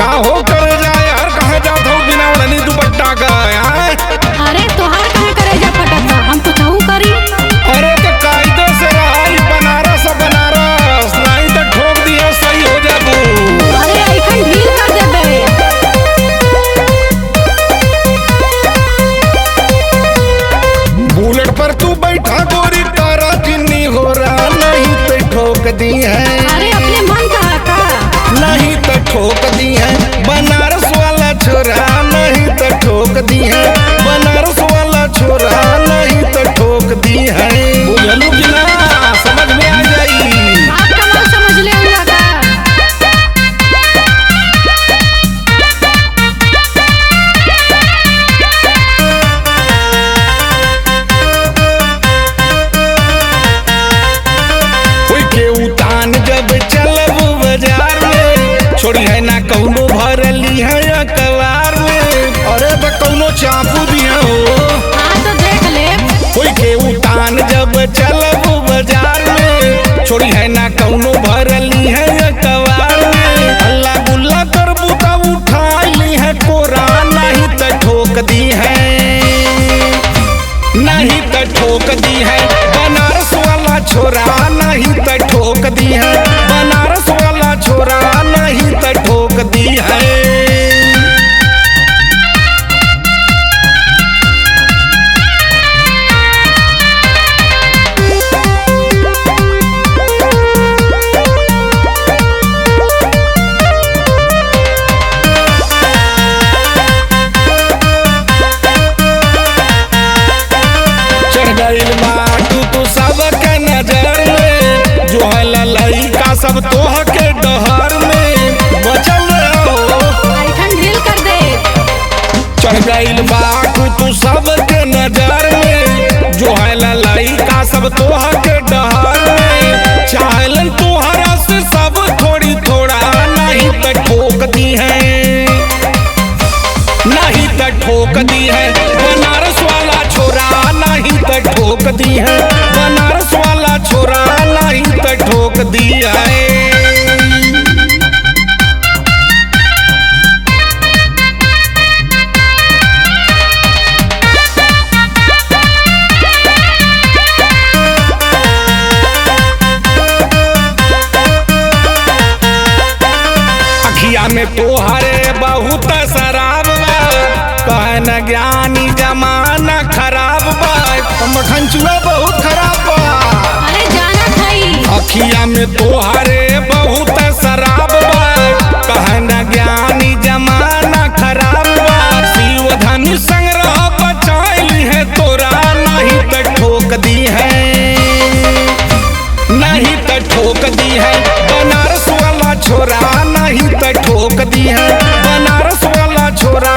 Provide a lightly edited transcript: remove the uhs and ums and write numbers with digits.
का हो कर जाए यार, कहाँ जात हो बिना ओढ़नी दुपट्टा का यार? अरे तोहार कहाँ करे जा फटता, हम तो कहू करी। अरे तो कायदे से रहा बनारस बनारस, नहीं तो ठोक दिया सही हो जाबू। अरे ऐखन ढील कर देबे। बुलेट पर तू बैठा गोरी तारा जिन्नी हो रहा, नहीं तो ठोक दी है। अरे अपने मन कहा का नहीं तो ठोक दी है बनारस वाला छोरा, नहीं तो ठोक दी है बनारस वाला छोरा, नहीं तो ठोक दी है। बुझलू कि ना, समझ में आ जाई। आपका बात समझ ले हुआ का। कोई के उतान जब चलब बाजार में, छोड़ी है ना कौनो भरली है अखबार में। अरे तो कौनो चापू दिया हो। हाँ तो देख ले। कोई के उतान जब चलब बाजार में, छोड़ी है ना कौनो भरली है अखबार में। अल्लाह गुल्ला कर बूता उठा ली है कोरा, नहीं तो ठोक दी है, नहीं तो ठोक दी है बनारस वाला छोरा, नहीं तो ठोक दी है बनारस वाला छोरा, नहीं तो ठोक दी है। तू सबके नजर में, जो है ललैका सब तोह के डहर में बचल रहो। ऐखन ढील कर दे। चढ़ गईल बाटू तू सबके नजर में, जो है ललैका सब तोह के डहर में। चाहलन तुहरा से सब थोड़ी थोड़ा, नहीं तो ठोक दी है, नहीं तो ठोक दी है बनारस वाला छोरा, नहीं तो ठोक दी है बनारस वाला छोरा, नहीं तो ठोक दी है। अखिया में तोहरे बहुत शराब बा, कहे न ज्ञानी जमाना खराब बा। मखनचुआ बहुत खराब बा। अरे जाना थई। अखिया में तोहरे बहुत शराब बा, कहे न ज्ञानी जमाना खराब बा। शिव धनु संग्रह बचाइली है तोरा, नहीं तो ठोक दी है, नहीं तो ठोक दी है बनारस वाला छोरा, नहीं तो ठोक दी है बनारस वाला छोरा,